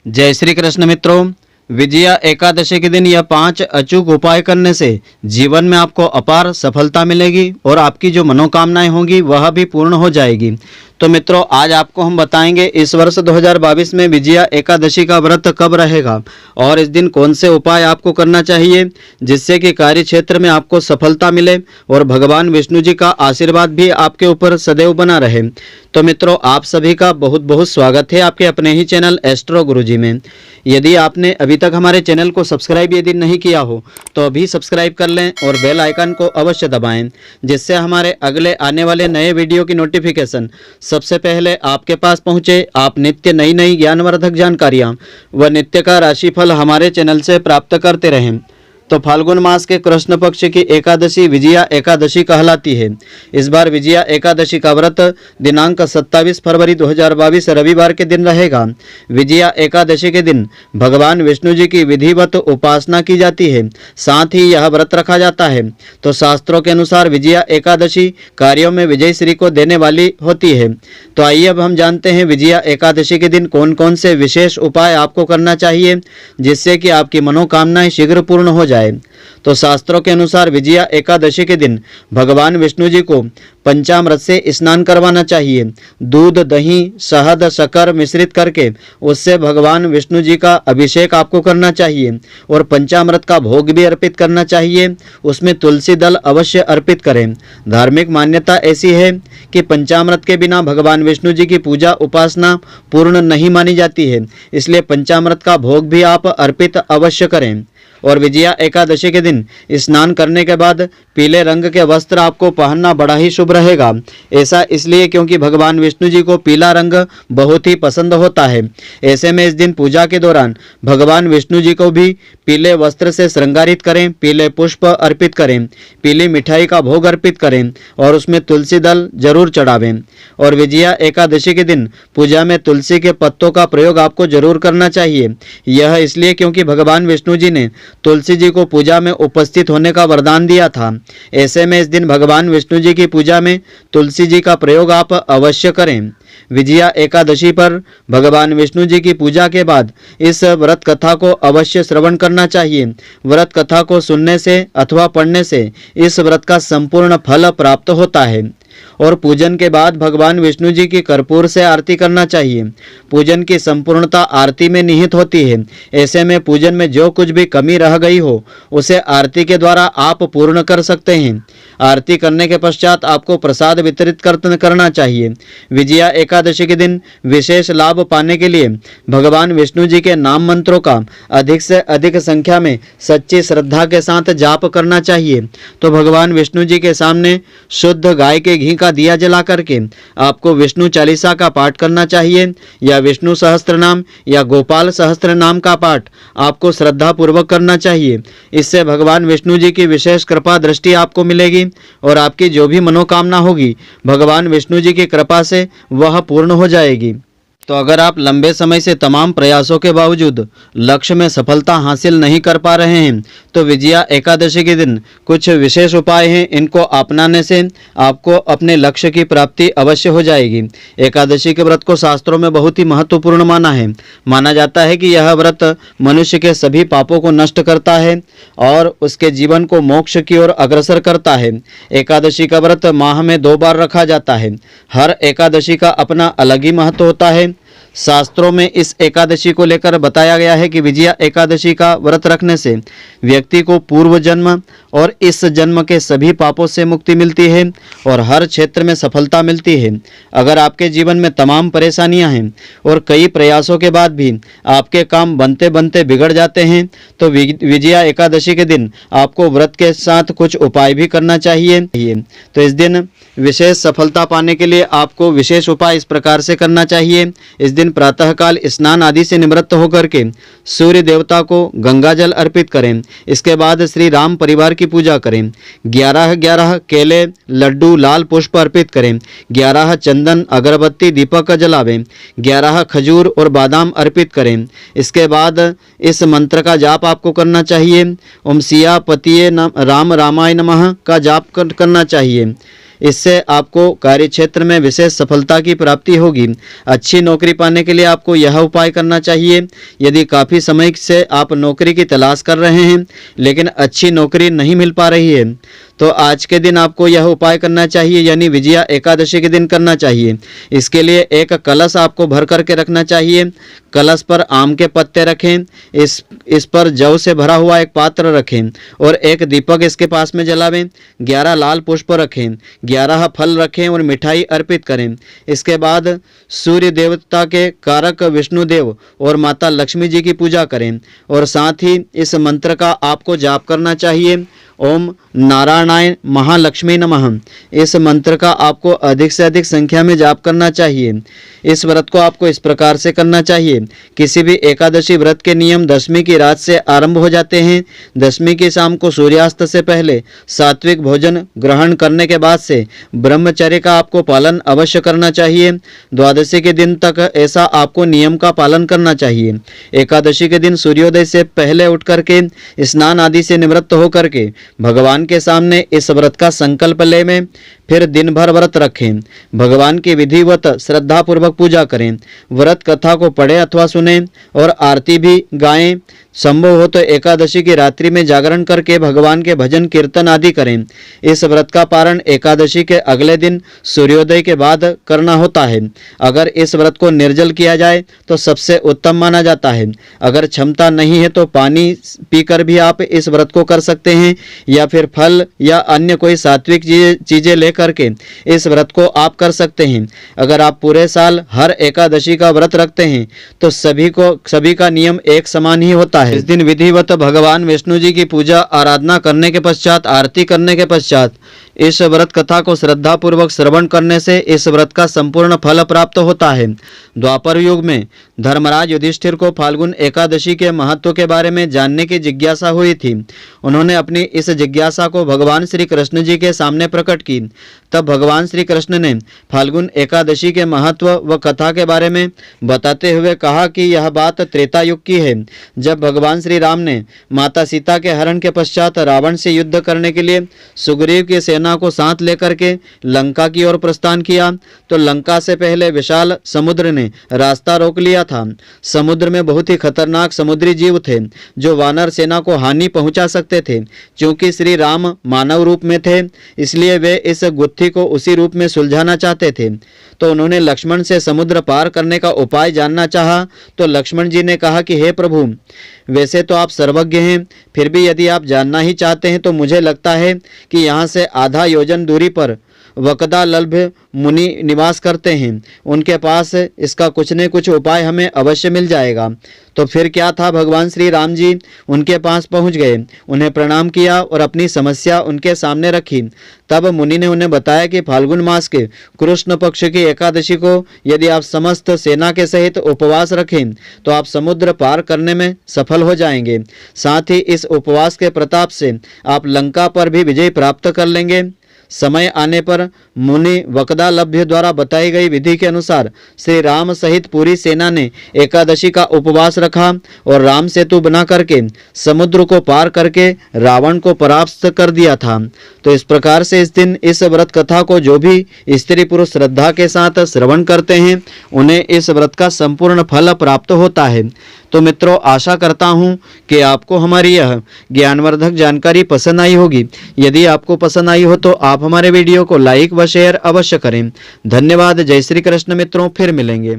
जय श्री कृष्ण मित्रों, विजया एकादशी के दिन यह 5 अचूक उपाय करने से जीवन में आपको अपार सफलता मिलेगी और आपकी जो मनोकामनाएं होंगी वह भी पूर्ण हो जाएगी। तो मित्रों, आज आपको हम बताएंगे इस वर्ष 2022 में विजया एकादशी का व्रत कब रहेगा और इस दिन कौन से उपाय आपको करना चाहिए जिससे कि कार्य क्षेत्र में आपको सफलता मिले और भगवान विष्णु जी का आशीर्वाद भी आपके ऊपर सदैव बना रहे। तो मित्रों, आप सभी का बहुत बहुत स्वागत है आपके अपने ही चैनल एस्ट्रो गुरुजी में। यदि आपने अभी तक हमारे चैनल को सब्सक्राइब यदि नहीं किया हो तो अभी सब्सक्राइब कर लें और बेल आइकन को अवश्य दबाएं, जिससे हमारे अगले आने वाले नए वीडियो की नोटिफिकेशन सबसे पहले आपके पास पहुंचे। आप नित्य नई नई ज्ञानवर्धक जानकारियां व नित्य का राशिफल हमारे चैनल से प्राप्त करते रहें। तो फाल्गुन मास के कृष्ण पक्ष की एकादशी विजया एकादशी कहलाती है। इस बार विजया एकादशी का व्रत दिनांक 27 फरवरी 2022 रविवार के दिन रहेगा। विजया एकादशी के दिन भगवान विष्णु जी की विधिवत उपासना की जाती है, साथ ही यह व्रत रखा जाता है। तो शास्त्रों के अनुसार विजया एकादशी कार्यों में विजय श्री को देने वाली होती है। तो आइए अब हम जानते हैं विजया एकादशी के दिन कौन कौन से विशेष उपाय आपको करना चाहिए जिससे कि आपकी मनोकामनाएं शीघ्र पूर्ण हो जाए। तो शास्त्रों के अनुसार विजया एकादशी के दिन भगवान विष्णु जी को पंचामृत से स्नान करवाना चाहिए। दूध, दही, शहद, शक्कर मिश्रित करके उससे भगवान विष्णु जी का अभिषेक आपको करना चाहिए और पंचामृत का भोग भी अर्पित करना चाहिए। उसमें तुलसी दल अवश्य अर्पित करें। धार्मिक मान्यता ऐसी है कि पंचामृत के बिना भगवान विष्णु जी की पूजा उपासना पूर्ण नहीं मानी जाती है, इसलिए पंचामृत का भोग भी आप अर्पित अवश्य करें। और विजया एकादशी के दिन स्नान करने के बाद पीले रंग के वस्त्र आपको पहनना बड़ा ही शुभ रहेगा। ऐसा इसलिए क्योंकि भगवान विष्णु जी को पीला रंग बहुत ही पसंद होता है। ऐसे में इस दिन पूजा के दौरान भगवान विष्णु जी को भी पीले वस्त्र से श्रृंगारित करें, पीले पुष्प अर्पित करें, पीली मिठाई का भोग अर्पित करें और उसमें तुलसी दल जरूर चढ़ावें। और विजया एकादशी के दिन पूजा में तुलसी के पत्तों का प्रयोग आपको जरूर करना चाहिए। यह इसलिए क्योंकि भगवान विष्णु जी ने तुलसी जी को पूजा में उपस्थित होने का वरदान दिया था। ऐसे में इस दिन भगवान विष्णु जी की पूजा में तुलसी जी का प्रयोग आप अवश्य करें। विजया एकादशी पर भगवान विष्णु जी की पूजा के बाद इस व्रत कथा को अवश्य श्रवण करना चाहिए। व्रत कथा को सुनने से अथवा पढ़ने से इस व्रत का संपूर्ण फल प्राप्त होता है। और पूजन के बाद भगवान विष्णु जी की कर्पूर से आरती करना चाहिए। पूजन की संपूर्णता आरती में निहित होती है। ऐसे में पूजन में जो कुछ भी कमी रह गई हो उसे आरती के द्वारा आप पूर्ण कर सकते हैं। आरती करने के पश्चात आपको प्रसाद वितरित करना चाहिए। विजया एकादशी के दिन विशेष लाभ पाने के लिए भगवान विष्णु जी के नाम मंत्रों का अधिक से अधिक संख्या में सच्ची श्रद्धा के साथ जाप करना चाहिए। तो भगवान विष्णु जी के सामने शुद्ध गाय के घी का दिया जला करके आपको विष्णु चालीसा का पाठ करना चाहिए या विष्णु सहस्त्र नाम या गोपाल सहस्त्र नाम का पाठ आपको श्रद्धा पूर्वक करना चाहिए। इससे भगवान विष्णु जी की विशेष कृपा दृष्टि आपको मिलेगी और आपकी जो भी मनोकामना होगी भगवान विष्णु जी की कृपा से वह पूर्ण हो जाएगी। तो अगर आप लंबे समय से तमाम प्रयासों के बावजूद लक्ष्य में सफलता हासिल नहीं कर पा रहे हैं तो विजया एकादशी के दिन कुछ विशेष उपाय हैं। इनको अपनाने से आपको अपने लक्ष्य की प्राप्ति अवश्य हो जाएगी। एकादशी के व्रत को शास्त्रों में बहुत ही महत्वपूर्ण माना है। माना जाता है कि यह व्रत मनुष्य के सभी पापों को नष्ट करता है और उसके जीवन को मोक्ष की ओर अग्रसर करता है। एकादशी का व्रत माह में 2 बार रखा जाता है। हर एकादशी का अपना अलग ही महत्व होता है। शास्त्रों में इस एकादशी को लेकर बताया गया है कि विजया एकादशी का व्रत रखने से व्यक्ति को पूर्व जन्म और इस जन्म के सभी पापों से मुक्ति मिलती है और हर क्षेत्र में सफलता मिलती है। अगर आपके जीवन में तमाम परेशानियां हैं और कई प्रयासों के बाद भी आपके काम बनते बनते बिगड़ जाते हैं तो विजया एकादशी के दिन आपको व्रत के साथ कुछ उपाय भी करना चाहिए। तो इस दिन विशेष सफलता पाने के लिए आपको विशेष उपाय इस प्रकार से करना चाहिए। इस दिन प्रातःकाल स्नान आदि से निवृत्त होकर के सूर्य देवता को गंगा जल अर्पित करें। इसके बाद श्री राम परिवार की पूजा करें। 11 केले, लड्डू, लाल पुष्प अर्पित करें। 11 चंदन, अगरबत्ती, दीपक जलावें। 11 खजूर और बादाम अर्पित करें। इसके बाद इस मंत्र का जाप आपको करना चाहिए। ओम सिया पतिये राम रामाय नमः का जाप करना चाहिए। इससे आपको कार्य क्षेत्र में विशेष सफलता की प्राप्ति होगी। अच्छी नौकरी पाने के लिए आपको यह उपाय करना चाहिए। यदि काफ़ी समय से आप नौकरी की तलाश कर रहे हैं लेकिन अच्छी नौकरी नहीं मिल पा रही है, तो आज के दिन आपको यह उपाय करना चाहिए, यानी विजया एकादशी के दिन करना चाहिए। इसके लिए एक कलश आपको भर करके रखना चाहिए। कलश पर आम के पत्ते रखें, इस पर जौ से भरा हुआ एक पात्र रखें और एक दीपक इसके पास में जलावें। 11 लाल पुष्प रखें, 11 फल रखें और मिठाई अर्पित करें। इसके बाद सूर्य देवता के कारक विष्णुदेव और माता लक्ष्मी जी की पूजा करें और साथ ही इस मंत्र का आपको जाप करना चाहिए, ओम नारायणाय महालक्ष्मी नमः। इस मंत्र का आपको अधिक से अधिक संख्या में जाप करना चाहिए। इस व्रत को आपको इस प्रकार से करना चाहिए। किसी भी एकादशी व्रत के नियम दशमी की रात से आरंभ हो जाते हैं। दशमी की शाम को सूर्यास्त से पहले सात्विक भोजन ग्रहण करने के बाद से ब्रह्मचर्य का आपको पालन अवश्य करना चाहिए। द्वादशी के दिन तक ऐसा आपको नियम का पालन करना चाहिए। एकादशी के दिन सूर्योदय से पहले उठ करके स्नान आदि से निवृत्त होकर के भगवान के सामने इस व्रत का संकल्प लें, फिर दिन भर व्रत रखें। भगवान की विधिवत श्रद्धा पूर्वक पूजा करें। व्रत कथा को पढ़ें अथवा सुनें और आरती भी गाएं। संभव हो तो एकादशी की रात्रि में जागरण करके भगवान के भजन कीर्तन आदि करें। इस व्रत का पारण एकादशी के अगले दिन सूर्योदय के बाद करना होता है। अगर इस व्रत को निर्जल किया जाए तो सबसे उत्तम माना जाता है। अगर क्षमता नहीं है तो पानी पीकर भी आप इस व्रत को कर सकते हैं, या फिर फल या अन्य कोई सात्विक चीजें लेकर के इस व्रत को आप कर सकते हैं। अगर आप पूरे साल हर एकादशी का व्रत रखते हैं तो सभी का नियम एक समान ही होता है। इस दिन विधिवत भगवान विष्णु जी की पूजा आराधना करने के पश्चात, आरती करने के पश्चात इस व्रत कथा को श्रद्धा पूर्वक श्रवण करने से इस व्रत का संपूर्ण फल प्राप्त होता है। द्वापर युग में धर्मराज युधिष्ठिर को फाल्गुन एकादशी के महत्व के बारे में जानने की जिज्ञासा हुई थी। उन्होंने अपनी इस जिज्ञासा को भगवान श्री कृष्ण जी के सामने प्रकट की। तब भगवान श्री कृष्ण ने फाल्गुन एकादशी के महत्व व कथा के बारे में बताते हुए कहा कि यह बात त्रेता युग की है, जब भगवान श्री राम ने माता सीता के हरण के पश्चात रावण से युद्ध करने के लिए सुग्रीव की सेना को साथ लेकर के लंका की ओर प्रस्थान किया, तो लंका से पहले विशाल समुद्र ने रास्ता रोक लिया था। समुद्र में बहुत ही खतरनाक समुद्री जीव थे जो वानर सेना को हानि पहुंचा सकते थे। क्योंकि श्री राम मानव रूप में थे, इसलिए वे इस गुत्थी को उसी रूप में सुलझाना चाहते थे। तो उन्होंने लक्ष्मण से समुद्र पार करने का उपाय जानना चाहा। तो लक्ष्मण जी ने कहा कि हे प्रभु, वैसे तो आप सर्वज्ञ हैं, फिर भी यदि आप जानना ही चाहते हैं तो मुझे लगता है कि यहाँ से आधा योजन दूरी पर वकदा लभ्य मुनि निवास करते हैं। उनके पास इसका कुछ न कुछ उपाय हमें अवश्य मिल जाएगा। तो फिर क्या था, भगवान श्री राम जी उनके पास पहुंच गए, उन्हें प्रणाम किया और अपनी समस्या उनके सामने रखी। तब मुनि ने उन्हें बताया कि फाल्गुन मास के कृष्ण पक्ष की एकादशी को यदि आप समस्त सेना के सहित उपवास रखें तो आप समुद्र पार करने में सफल हो जाएंगे। साथ ही इस उपवास के प्रताप से आप लंका पर भी विजय प्राप्त कर लेंगे। समय आने पर मुनि वकदालभ्य द्वारा बताई गई विधि के अनुसार श्री राम सहित पूरी सेना ने एकादशी का उपवास रखा और राम सेतु बना करके समुद्र को पार करके रावण को परास्त कर दिया था। तो इस प्रकार से इस दिन इस व्रत कथा को जो भी स्त्री पुरुष श्रद्धा के साथ श्रवण करते हैं उन्हें इस व्रत का संपूर्ण फल प्राप्त होता है। तो मित्रों, आशा करता हूँ कि आपको हमारी यह ज्ञानवर्धक जानकारी पसंद आई होगी। यदि आपको पसंद आई हो तो आप हमारे वीडियो को लाइक व शेयर अवश्य करें। धन्यवाद। जय श्री कृष्ण मित्रों, फिर मिलेंगे।